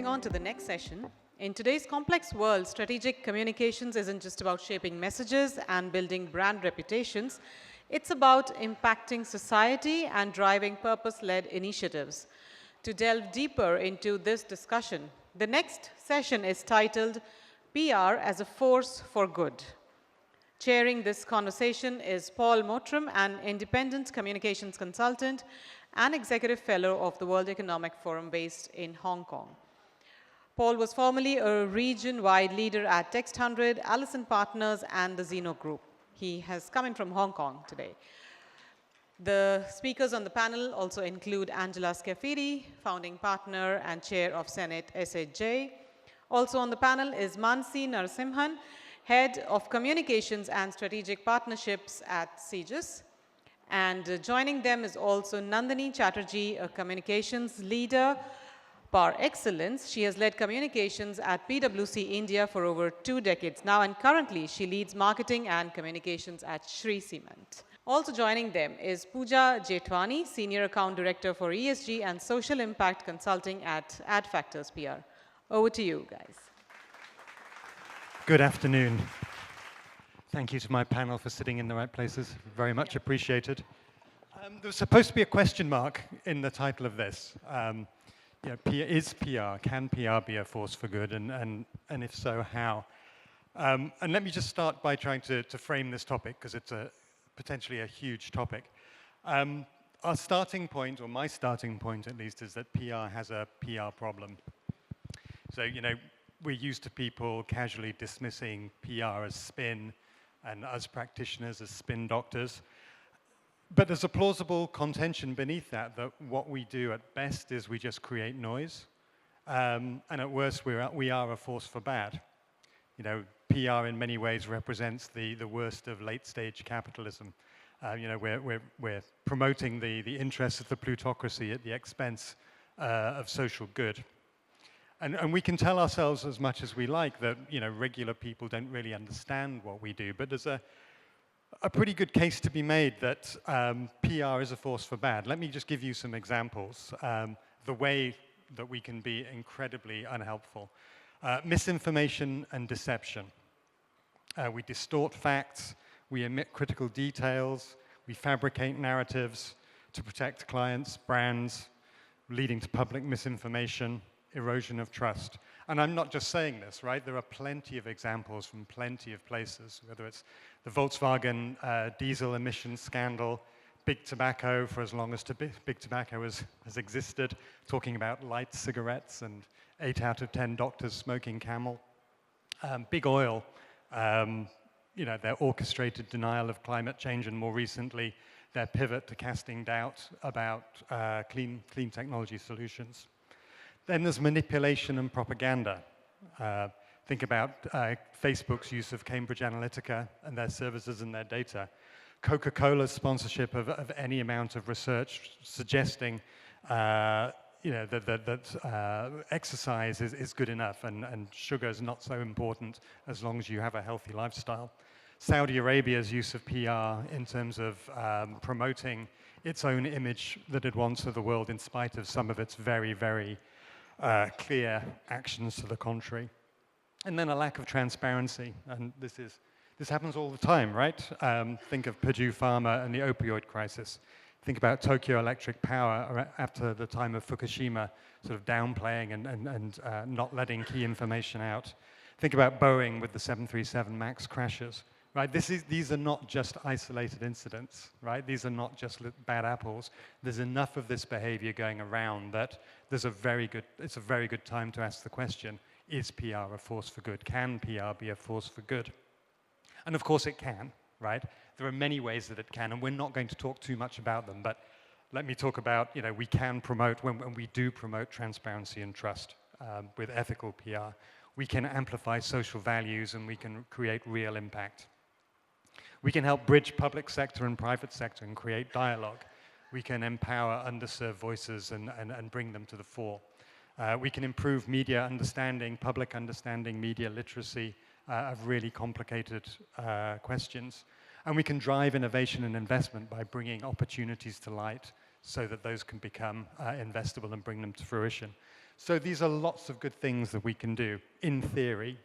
moving on to the next session. In today's complex world, strategic communications isn't just about shaping messages and building brand reputations. It's about impacting society and driving purpose-led initiatives. To delve deeper into this discussion, the next session is titled PR as a Force for Good. Chairing this conversation is Paul Mottram, an independent communications consultant and executive fellow of the World Economic Forum based in Hong Kong. Paul was formerly a region-wide leader at Text100, Allison Partners, and the Zeno Group. He has come in from Hong Kong today. The speakers on the panel also include Angela Scaffidi, founding partner and chair of SenateSHJ. Also on the panel is Manasi Narasimhan, head of communications and strategic partnerships at CEGIS. And joining them is also Nandini Chatterjee, a communications leader par excellence. She has led communications at PwC India for over 2 decades now, and currently she leads marketing and communications at Sri Cement. Also joining them is Pooja Jethwani, Senior Account Director for ESG and Social Impact Consulting at Adfactors PR. Over to you, guys. Good afternoon. Thank you to my panel for sitting in the right places. Very much appreciated. There was supposed to be a question mark in the title of this. Is PR, can PR be a force for good, and if so, how? And let me just start by trying to frame this topic, because it's potentially a huge topic. Our starting point, or my starting point at least, is that PR has a PR problem. So, we're used to people casually dismissing PR as spin, and us practitioners as spin doctors. But there's a plausible contention beneath that what we do at best is we just create noise, and at worst we are a force for bad. PR in many ways represents the worst of late-stage capitalism. We're promoting the interests of the plutocracy at the expense of social good. And we can tell ourselves as much as we like that regular people don't really understand what we do, but there's a pretty good case to be made that PR is a force for bad. Let me just give you some examples. The way that we can be incredibly unhelpful. Misinformation and deception. We distort facts, we omit critical details, we fabricate narratives to protect clients, brands, leading to public misinformation, erosion of trust. And I'm not just saying this, right? There are plenty of examples from plenty of places, whether it's the Volkswagen diesel emissions scandal, big tobacco for as long as big tobacco has existed, talking about light cigarettes and 8 out of 10 doctors smoking Camel. Big oil, their orchestrated denial of climate change, and more recently, their pivot to casting doubt about clean technology solutions. Then there's manipulation and propaganda. Think about Facebook's use of Cambridge Analytica and their services and their data. Coca-Cola's sponsorship of any amount of research suggesting that exercise is good enough and sugar is not so important as long as you have a healthy lifestyle. Saudi Arabia's use of PR in terms of promoting its own image that it wants of the world in spite of some of its very, very clear actions to the contrary. And then a lack of transparency, and this happens all the time, right? Think of Purdue Pharma and the opioid crisis. Think about Tokyo Electric Power after the time of Fukushima, sort of downplaying and not letting key information out. Think about Boeing with the 737 MAX crashes, right? These are not just isolated incidents, right? These are not just bad apples. There's enough of this behavior going around that it's a very good time to ask the question, is PR a force for good? Can PR be a force for good? And of course it can, right? There are many ways that it can, and we're not going to talk too much about them, but let me talk about, we can promote, when we do promote transparency and trust with ethical PR, we can amplify social values and we can create real impact. We can help bridge public sector and private sector and create dialogue. We can empower underserved voices and bring them to the fore. We can improve media understanding, public understanding, media literacy of really complicated questions. And we can drive innovation and investment by bringing opportunities to light so that those can become investable and bring them to fruition. So these are lots of good things that we can do, in theory.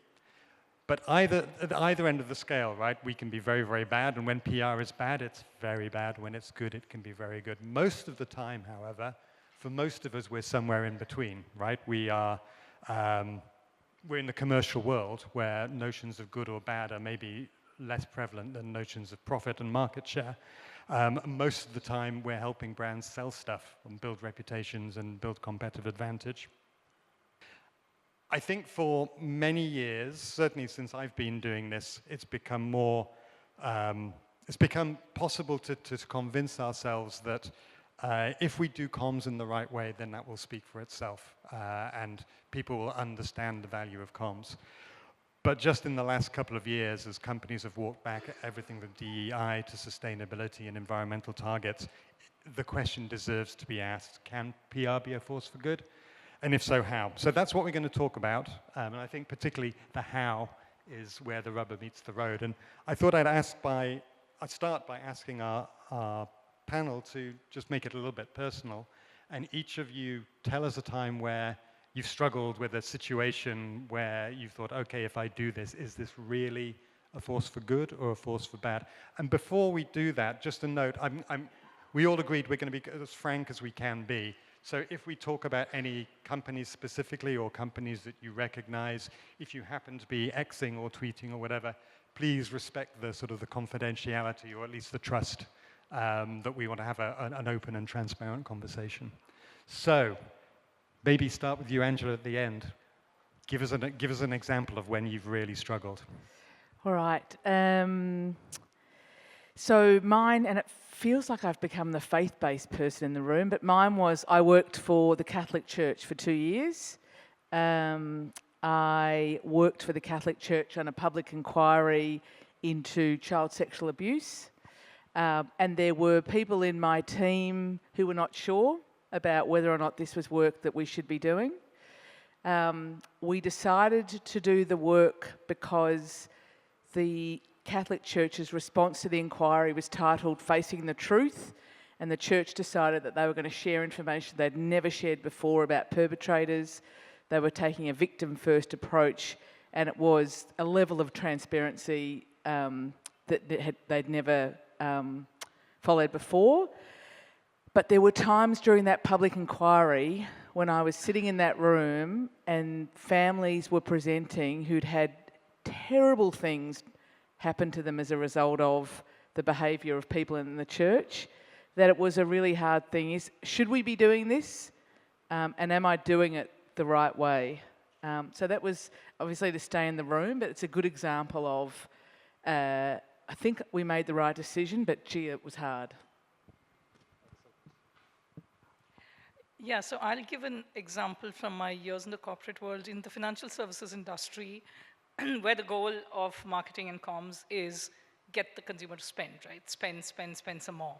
But at either end of the scale, right, we can be very, very bad, and when PR is bad, it's very bad. When it's good, it can be very good. Most of the time, however, for most of us, we're somewhere in between, right? We're in the commercial world where notions of good or bad are maybe less prevalent than notions of profit and market share. Most of the time, we're helping brands sell stuff and build reputations and build competitive advantage. I think for many years, certainly since I've been doing this, it's become possible to convince ourselves that if we do comms in the right way, then that will speak for itself, and people will understand the value of comms. But just in the last couple of years, as companies have walked back everything from DEI to sustainability and environmental targets, the question deserves to be asked, can PR be a force for good? And if so, how? So that's what we're going to talk about. And I think particularly the how is where the rubber meets the road. And I thought I'd start by asking our panel to just make it a little bit personal. And each of you tell us a time where you've struggled with a situation where you thought, okay, if I do this, is this really a force for good or a force for bad? And before we do that, just a note, we all agreed we're going to be as frank as we can be. So if we talk about any companies specifically or companies that you recognize, if you happen to be Xing or tweeting or whatever, please respect the sort of the confidentiality or at least the trust that we want to have an open and transparent conversation. So maybe start with you, Angela, at the end. Give us an example of when you've really struggled. All right. So mine, and it feels like I've become the faith-based person in the room, but mine was I worked for the Catholic Church for 2 years. I worked for the Catholic Church on a public inquiry into child sexual abuse. And there were people in my team who were not sure about whether or not this was work that we should be doing. We decided to do the work because the Catholic Church's response to the inquiry was titled Facing the Truth, and the church decided that they were going to share information they'd never shared before about perpetrators. They were taking a victim-first approach, and it was a level of transparency that they'd never followed before. But there were times during that public inquiry when I was sitting in that room and families were presenting who'd had terrible things happen to them as a result of the behaviour of people in the church, that it was a really hard thing. Should we be doing this? And am I doing it the right way? So that was obviously to stay in the room, but it's a good example of, I think we made the right decision, but gee, it was hard. Yeah, so I'll give an example from my years in the corporate world. In the financial services industry, where the goal of marketing and comms is get the consumer to spend, right? Spend some more.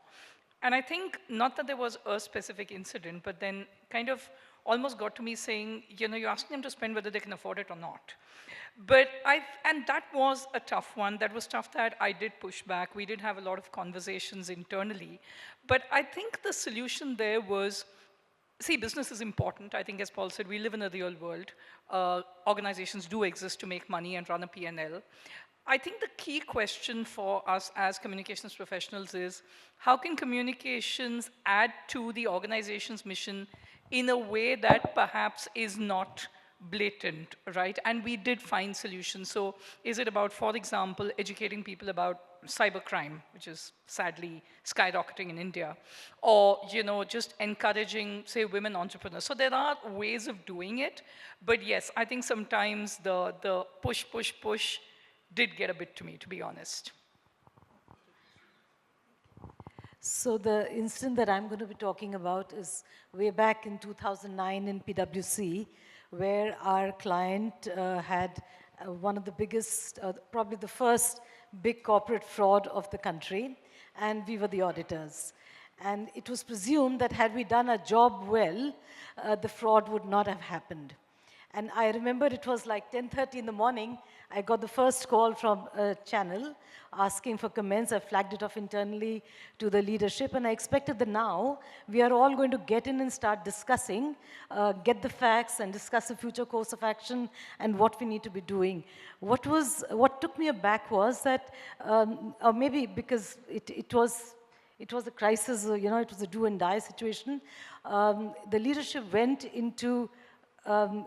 And I think not that there was a specific incident, but then kind of almost got to me saying, you know, you're asking them to spend whether they can afford it or not. And that was a tough one. That was tough that I did push back. We did have a lot of conversations internally. But I think the solution there was, see, business is important. I think, as Paul said, we live in a real world. Organizations do exist to make money and run a P&L. I think the key question for us as communications professionals is, how can communications add to the organization's mission in a way that perhaps is not blatant, right? And we did find solutions. So is it about, for example, educating people about cybercrime, which is sadly skyrocketing in India, or, you know, just encouraging, say, women entrepreneurs? So there are ways of doing it, but yes, I think sometimes the push did get a bit to me, to be honest. So the incident that I'm going to be talking about is way back in 2009 in PwC, where our client had one of the biggest, probably the first big corporate fraud of the country, and we were the auditors. And it was presumed that had we done our job well, the fraud would not have happened. And I remember it was like 10:30 in the morning. I got the first call from a channel asking for comments. I flagged it off internally to the leadership, and I expected that now we are all going to get in and start discussing, get the facts and discuss the future course of action and what we need to be doing. What took me aback was that, or maybe because it was a crisis, it was a do and die situation. The leadership went into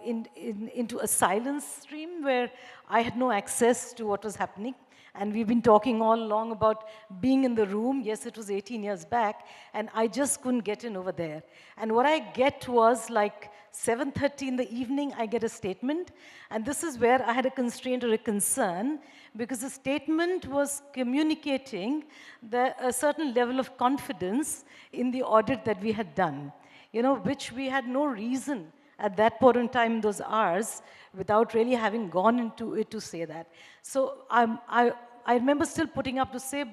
into a silence stream where I had no access to what was happening. And we've been talking all along about being in the room. Yes, it was 18 years back, and I just couldn't get in over there. And what I get was like 7:30 in the evening, I get a statement. And this is where I had a constraint or a concern, because the statement was communicating a certain level of confidence in the audit that we had done, which we had no reason at that point in time, those hours, without really having gone into it to say that. So I remember still putting up to say,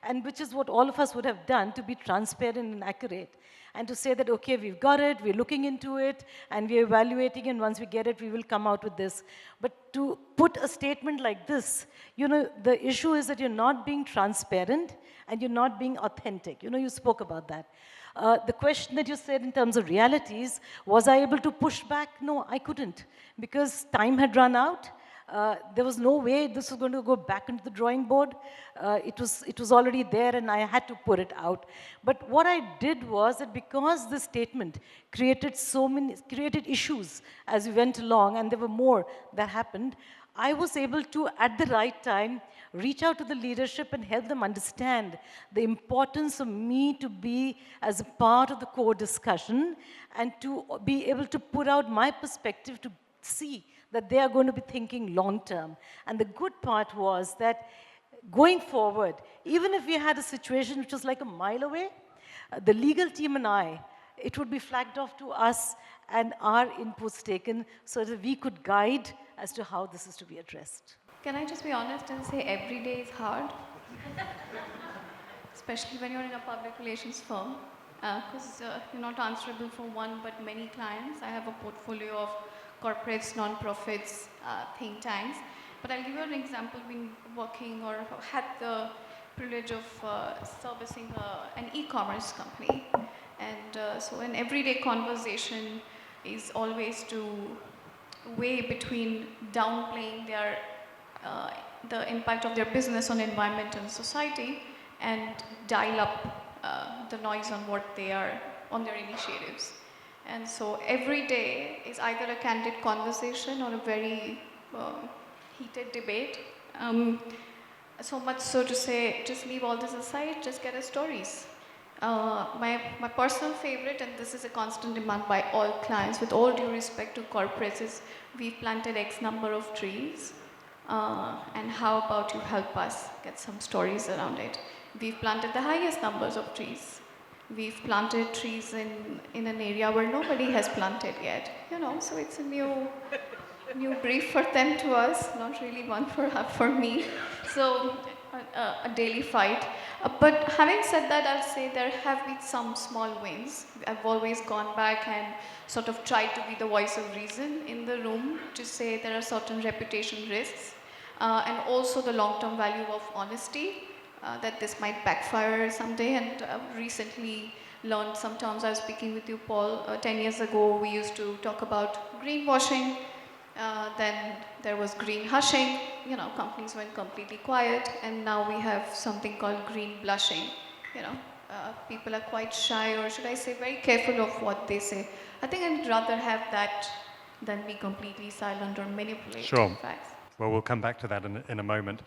and which is what all of us would have done, to be transparent and accurate. And to say that, okay, we've got it, we're looking into it, and we're evaluating, and once we get it, we will come out with this. But to put a statement like this, the issue is that you're not being transparent and you're not being authentic. You spoke about that. The question that you said in terms of realities, was I able to push back? No, I couldn't, because time had run out. There was no way this was going to go back into the drawing board. It was already there, and I had to put it out. But what I did was that, because this statement created issues as we went along, and there were more that happened, I was able to, at the right time, reach out to the leadership and help them understand the importance of me to be as a part of the core discussion, and to be able to put out my perspective to see that they are going to be thinking long term. And the good part was that going forward, even if we had a situation which was like a mile away, the legal team and I, it would be flagged off to us and our inputs taken so that we could guide as to how this is to be addressed. Can I just be honest and say every day is hard? Especially when you're in a public relations firm, because you're not answerable for one but many clients. I have a portfolio of corporates, non-profits, think tanks. But I'll give you an example. Been working or had the privilege of servicing an e-commerce company. And so an everyday conversation is always to weigh between downplaying the impact of their business on environment and society, and dial up the noise on what they are, on their initiatives. And so every day is either a candid conversation or a very heated debate. So much so to say, just leave all this aside, just get us stories. My personal favorite, and this is a constant demand by all clients, with all due respect to corporates, is we've planted X number of trees, and how about you help us get some stories around it. We've planted the highest numbers of trees. We've planted trees in an area where nobody has planted yet, so it's a new brief for them to us, not really one for me. So a daily fight. But having said that, I'll say there have been some small wins. I've always gone back and sort of tried to be the voice of reason in the room to say there are certain reputation risks, and also the long-term value of honesty, that this might backfire someday. And recently learned some terms. I was speaking with you, Paul. 10 years ago, we used to talk about greenwashing. Then there was green hushing, companies went completely quiet, and now we have something called green blushing. People are quite shy, or should I say very careful of what they say. I think I'd rather have that than be completely silent or manipulate facts. Well, we'll come back to that in a moment.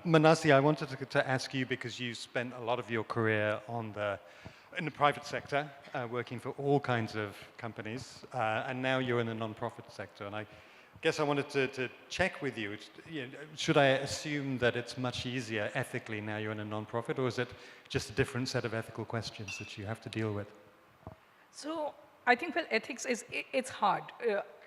Manasi, I wanted to ask you, because you spent a lot of your career in the private sector, working for all kinds of companies, and now you're in the non-profit sector. And I guess I wanted to check with you, should I assume that it's much easier ethically now you're in a non-profit, or is it just a different set of ethical questions that you have to deal with? So I think, well, ethics it's hard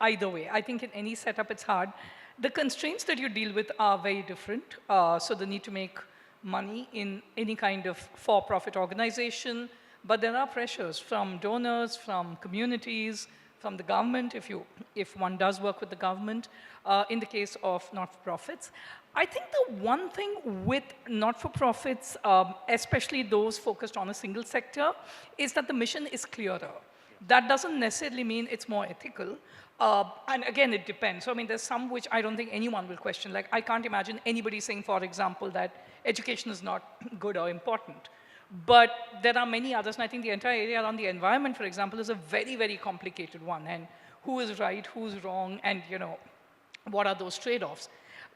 either way. I think in any setup it's hard. The constraints that you deal with are very different. So the need to make money in any kind of for-profit organization, but there are pressures from donors, from communities, from the government, if one does work with the government, in the case of not-for-profits. I think the one thing with not-for-profits, especially those focused on a single sector, is that the mission is clearer. That doesn't necessarily mean it's more ethical. And again, it depends. So, I mean, there's some which I don't think anyone will question. Like, I can't imagine anybody saying, for example, that education is not good or important. But there are many others, and I think the entire area around the environment, for example, is a very, very complicated one. And who is right, who's wrong, and what are those trade-offs?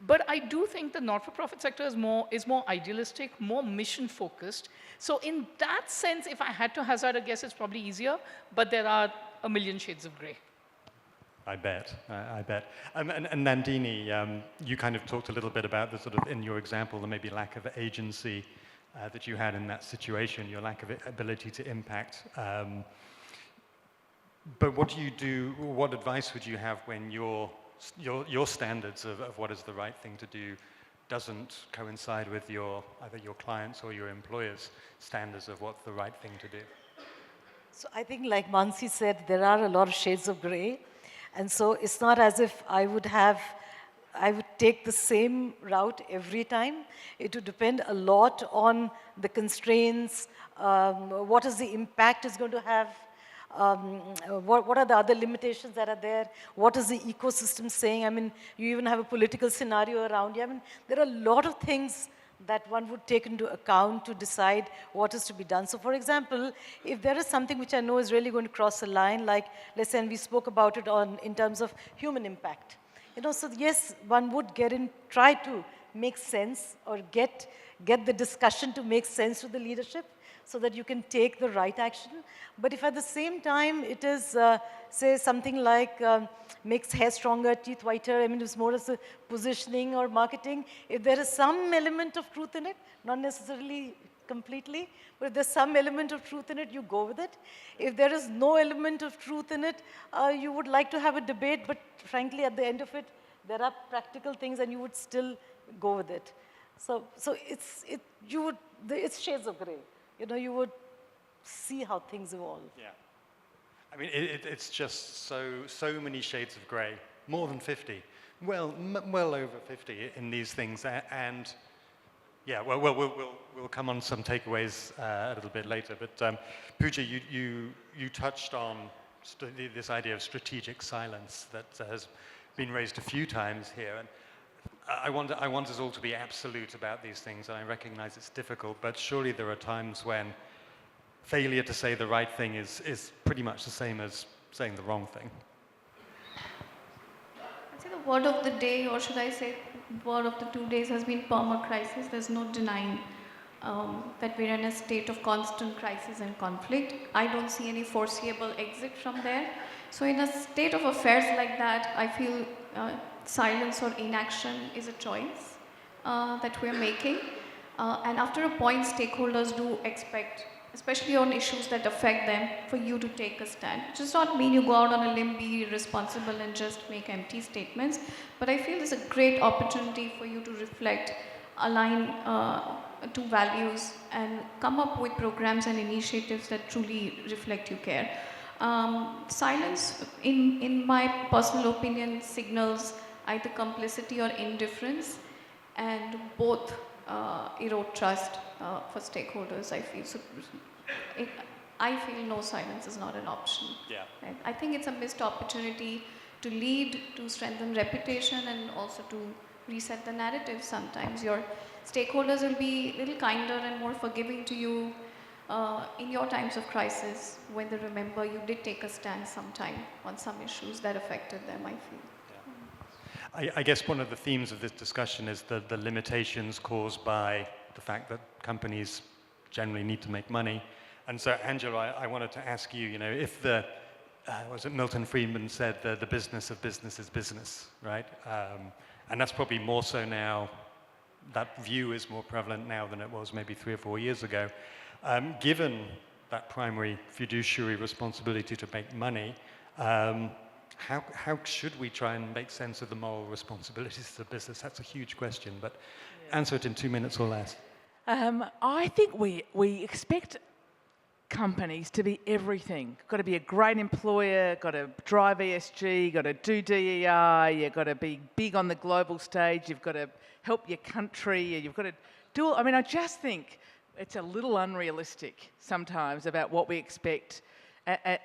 But I do think the not-for-profit sector is more idealistic, more mission-focused. So in that sense, if I had to hazard a guess, it's probably easier, but there are a million shades of gray. I bet, I bet. And Nandini, you kind of talked a little bit about the sort of, in your example, the maybe lack of agency that you had in that situation, your lack of ability to impact. But what do you do, what advice would you have when your standards of what is the right thing to do doesn't coincide with either your clients or your employers' standards of what's the right thing to do? So I think, like Mansi said, there are a lot of shades of gray. And so it's not as if I would take the same route every time. It would depend a lot on the constraints, what is the impact it's going to have, what are the other limitations that are there, what is the ecosystem saying. I mean, you even have a political scenario around you. I mean, there are a lot of things that one would take into account to decide what is to be done. So for example, if there is something which I know is really going to cross the line, like let's say, and we spoke about it in terms of human impact. So yes, one would try to make sense or get the discussion to make sense to the leadership so that you can take the right action. But if at the same time it is, say, something like makes hair stronger, teeth whiter, I mean, it's more as a positioning or marketing, if there is some element of truth in it, not necessarily completely, but if there's some element of truth in it, you go with it. If there is no element of truth in it, you would like to have a debate, but frankly, at the end of it, there are practical things and you would still go with it. So it's shades of gray. You would see how things evolve. Yeah. I mean, it's just so many shades of gray, more than 50. Well over 50 in these things. And yeah, well, we'll come on some takeaways a little bit later. But Pooja, you touched on this idea of strategic silence that has been raised a few times here. And I want us all to be absolute about these things, and I recognize it's difficult, but surely there are times when failure to say the right thing is pretty much the same as saying the wrong thing. I'd say the word of the day, or should I say word of the 2 days, has been perma-crisis. There's no denying that we're in a state of constant crisis and conflict. I don't see any foreseeable exit from there. So in a state of affairs like that, I feel silence or inaction is a choice that we're making. And after a point, stakeholders do expect, especially on issues that affect them, for you to take a stand. It does not mean you go out on a limb, be irresponsible and just make empty statements, but I feel there's a great opportunity for you to reflect, align to values, and come up with programs and initiatives that truly reflect your care. Silence, in my personal opinion, signals either complicity or indifference, and both erode trust for stakeholders, I feel. So I feel no silence is not an option. Yeah. Right? I think it's a missed opportunity to lead, to strengthen reputation, and also to reset the narrative sometimes. Your stakeholders will be a little kinder and more forgiving to you in your times of crisis, when they remember you did take a stand sometime on some issues that affected them, I feel. I guess one of the themes of this discussion is the limitations caused by the fact that companies generally need to make money. And so, Angela, I wanted to ask you, if was it Milton Friedman said the business of business is business, right? And that's probably more so now, that view is more prevalent now than it was maybe 3 or 4 years ago. Given that primary fiduciary responsibility to make money, how should we try and make sense of the moral responsibilities of the business? That's a huge question, but answer it in 2 minutes or less. I think we expect companies to be everything. Got to be a great employer, got to drive ESG, got to do DEI, you've got to be big on the global stage, you've got to help your country, you've got to do... I mean, I just think it's a little unrealistic sometimes about what we expect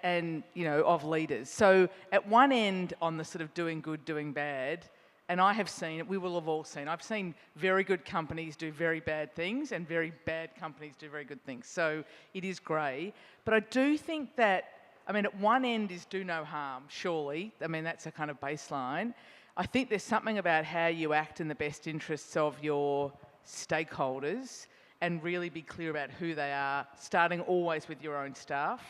and you know, of leaders. So at one end on the sort of doing good, doing bad, and I have seen it, we will have all seen, I've seen very good companies do very bad things and very bad companies do very good things. So it is grey. But I do think that, I mean, at one end is do no harm, surely. I mean, that's a kind of baseline. I think there's something about how you act in the best interests of your stakeholders and really be clear about who they are, starting always with your own staff.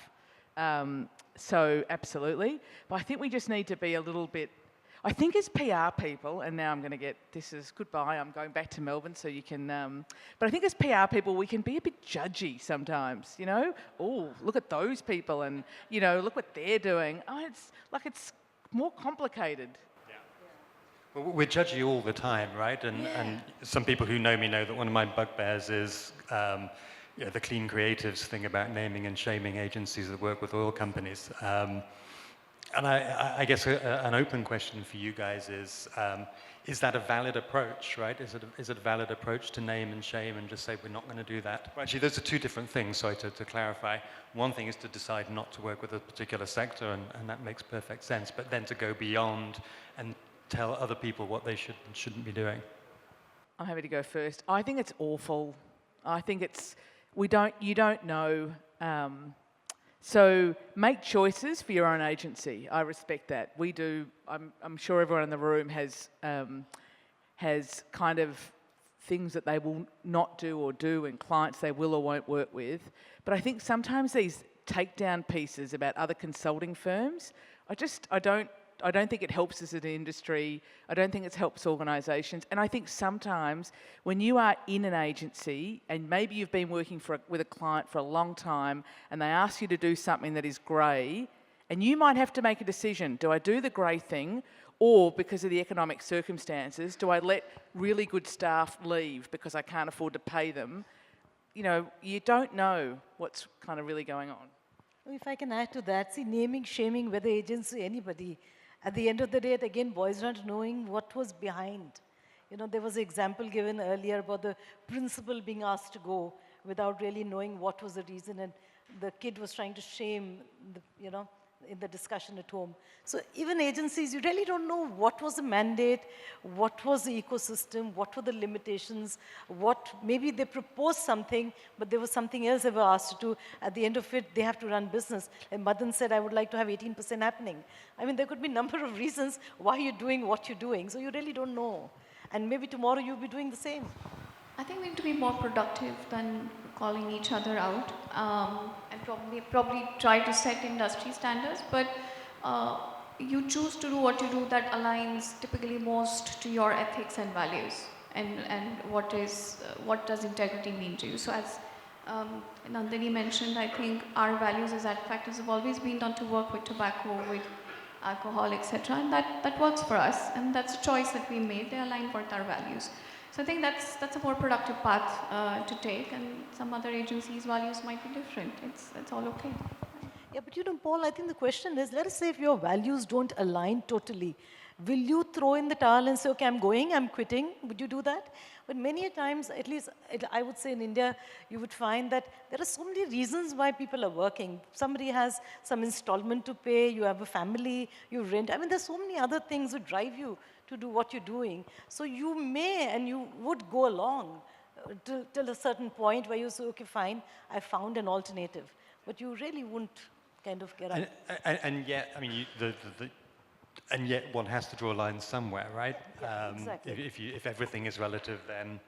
So absolutely. But I think we just need to be a little bit, I think as PR people, and now I'm going to get, this is goodbye, I'm going back to Melbourne so you can, but I think as PR people we can be a bit judgy sometimes, you know? Oh, look at those people and, you know, look what they're doing. Oh, it's like it's more complicated. Well, we're judgy all the time, right? And some people who know me know that one of my bugbears is the clean creatives thing about naming and shaming agencies that work with oil companies. And I guess an open question for you guys is that a valid approach, right? Is it a valid approach to name and shame and just say we're not going to do that? Well, actually, those are two different things, sorry, to clarify. One thing is to decide not to work with a particular sector, and that makes perfect sense, but then to go beyond and tell other people what they should and shouldn't be doing. I'm happy to go first. I think it's awful. I think it's, you don't know. So make choices for your own agency. I respect that. We do. I'm sure everyone in the room has kind of things that they will not do or do and clients they will or won't work with. But I think sometimes these takedown pieces about other consulting firms, I don't think it helps us as an industry. I don't think it helps organisations. And I think sometimes when you are in an agency and maybe you've been working with a client for a long time and they ask you to do something that is grey, and you might have to make a decision, do I do the grey thing, or because of the economic circumstances, do I let really good staff leave because I can't afford to pay them? You know, you don't know what's kind of really going on. If I can add to that, see, naming, shaming, whether agency, anybody, at the end of the day, it again boils down to knowing what was behind. You know, there was an example given earlier about the principal being asked to go without really knowing what was the reason, and the kid was trying to shame, in the discussion at home. So even agencies, you really don't know what was the mandate, what was the ecosystem, what were the limitations, maybe they proposed something, but there was something else they were asked to do. At the end of it, they have to run business. And Madan said, I would like to have 18% happening. I mean, there could be a number of reasons why you're doing what you're doing. So you really don't know. And maybe tomorrow you'll be doing the same. I think we need to be more productive than calling each other out, and probably try to set industry standards, but you choose to do what you do that aligns typically most to your ethics and values, and what does integrity mean to you. So as Nandini mentioned, I think our values as Adfactors have always been done to work with tobacco, with alcohol, etc., and that works for us, and that's a choice that we made. They align with our values. So I think that's a more productive path to take, and some other agencies' values might be different. It's all okay. Yeah, but Paul, I think the question is, let us say if your values don't align totally, will you throw in the towel and say, okay, I'm going, I'm quitting? Would you do that? But many a times, at least I would say in India, you would find that there are so many reasons why people are working. Somebody has some installment to pay, you have a family, you rent. I mean, there's so many other things that drive you to do what you're doing. So you may and you would go along till a certain point where you say, okay, fine, I found an alternative. But you really wouldn't kind of get up. And yet, I mean, and yet one has to draw a line somewhere, right? Yeah, exactly. If everything is relative, then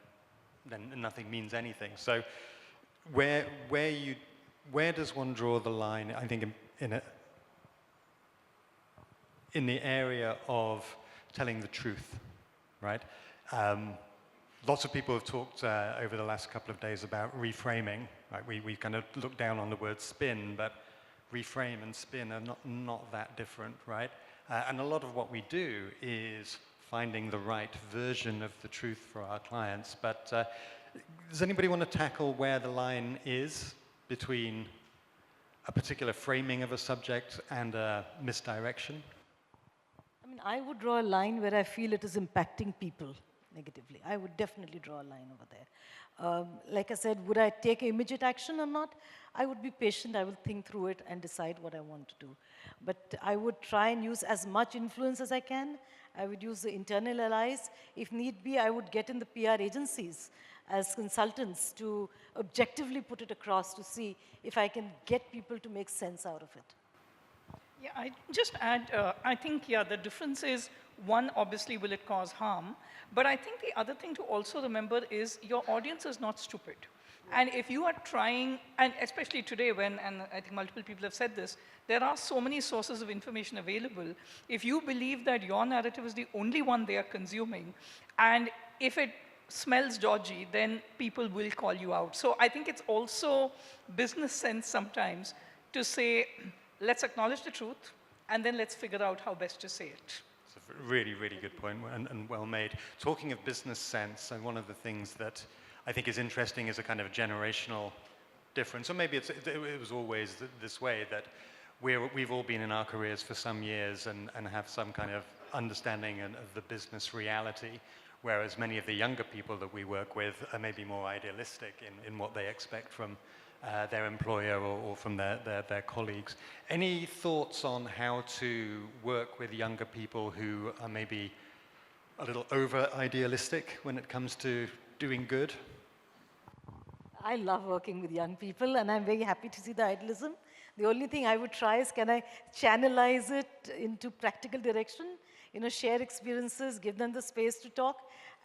nothing means anything. So where does one draw the line, I think, in the area of telling the truth, right? Lots of people have talked over the last couple of days about reframing. Right? We kind of look down on the word spin, but reframe and spin are not that different, right? And a lot of what we do is finding the right version of the truth for our clients. But does anybody want to tackle where the line is between a particular framing of a subject and a misdirection? I mean, I would draw a line where I feel it is impacting people negatively. I would definitely draw a line over there. Like I said, would I take immediate action or not? I would be patient, I will think through it and decide what I want to do. But I would try and use as much influence as I can. I would use the internal allies. If need be, I would get in the PR agencies as consultants to objectively put it across to see if I can get people to make sense out of it. Yeah, I just add, I think, yeah, the difference is, one, obviously, will it cause harm? But I think the other thing to also remember is your audience is not stupid. And if you are trying, and especially today when, and I think multiple people have said this, there are so many sources of information available. If you believe that your narrative is the only one they are consuming, and if it smells dodgy, then people will call you out. So I think it's also business sense sometimes to say, let's acknowledge the truth, and then let's figure out how best to say it. It's a really, really good point and well made. Talking of business sense, and one of the things that I think is interesting is a kind of generational difference, or maybe it was always this way, that we've all been in our careers for some years and have some kind of understanding of the business reality, whereas many of the younger people that we work with are maybe more idealistic in what they expect from their employer or from their colleagues. Any thoughts on how to work with younger people who are maybe a little over-idealistic when it comes to doing good? I love working with young people, and I'm very happy to see the idealism. The only thing I would try is, can I channelize it into practical direction? You know, share experiences, give them the space to talk,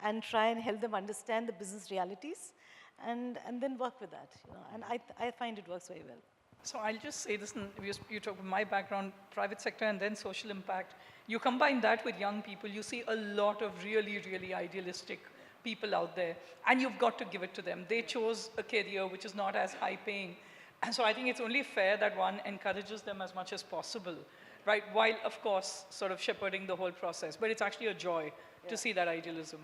and try and help them understand the business realities, and then work with that. You know, and I find it works very well. So I'll just say this, and you talk about my background, private sector and then social impact. You combine that with young people, you see a lot of really, really idealistic people out there, and you've got to give it to them. They chose a career which is not as high paying. And so I think it's only fair that one encourages them as much as possible, right? While, of course, sort of shepherding the whole process. But it's actually a joy to see that idealism.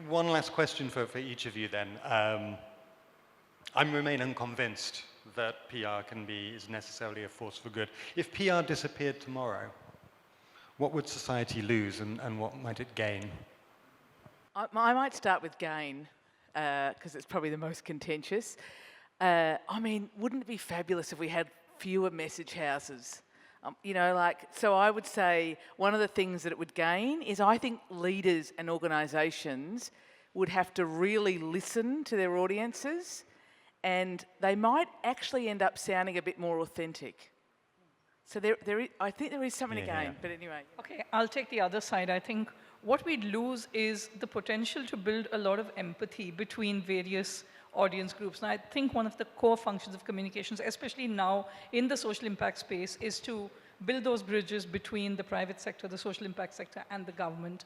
One last question for each of you then. I remain unconvinced that PR is necessarily a force for good. If PR disappeared tomorrow, what would society lose and what might it gain? I might start with gain, because it's probably the most contentious. I mean, wouldn't it be fabulous if we had fewer message houses? You know, like, so I would say one of the things that it would gain is, I think leaders and organisations would have to really listen to their audiences, and they might actually end up sounding a bit more authentic. So I think there is something to gain, but anyway. Okay, I'll take the other side. I think what we'd lose is the potential to build a lot of empathy between various audience groups. And I think one of the core functions of communications, especially now in the social impact space, is to build those bridges between the private sector, the social impact sector, and the government.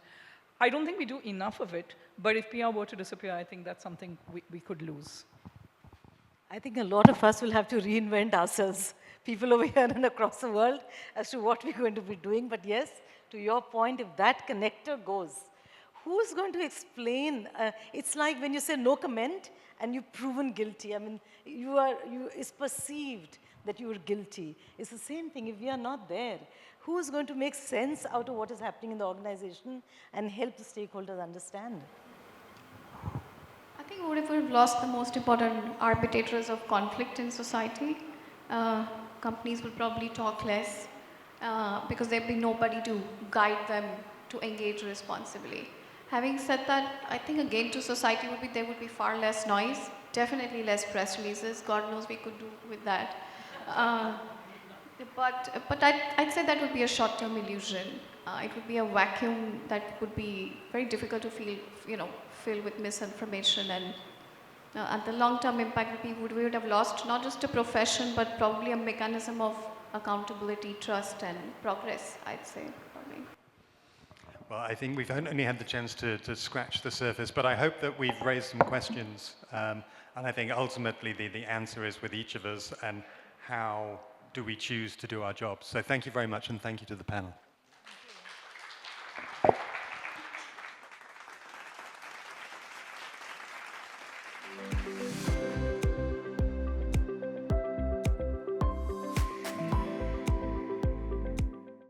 I don't think we do enough of it, but if PR were to disappear, I think that's something we could lose. I think a lot of us will have to reinvent ourselves, people over here and across the world, as to what we're going to be doing. But yes, to your point, if that connector goes, who's going to explain? It's like when you say no comment and you've proven guilty. I mean, it's perceived that you were guilty. It's the same thing. If we are not there, who is going to make sense out of what is happening in the organization and help the stakeholders understand? I think what if we've lost the most important arbitrators of conflict in society? Companies will probably talk less because there'll be nobody to guide them to engage responsibly. Having said that, I think again to society there would be far less noise, definitely less press releases. God knows we could do with that. But I'd say that would be a short-term illusion. It would be a vacuum that would be very difficult to fill with misinformation, and at the long-term impact we would have lost not just a profession, but probably a mechanism of accountability, trust, and progress, I'd say. Well, I think we've only had the chance to scratch the surface, but I hope that we've raised some questions. And I think ultimately the answer is with each of us, and how do we choose to do our jobs. So thank you very much, and thank you to the panel.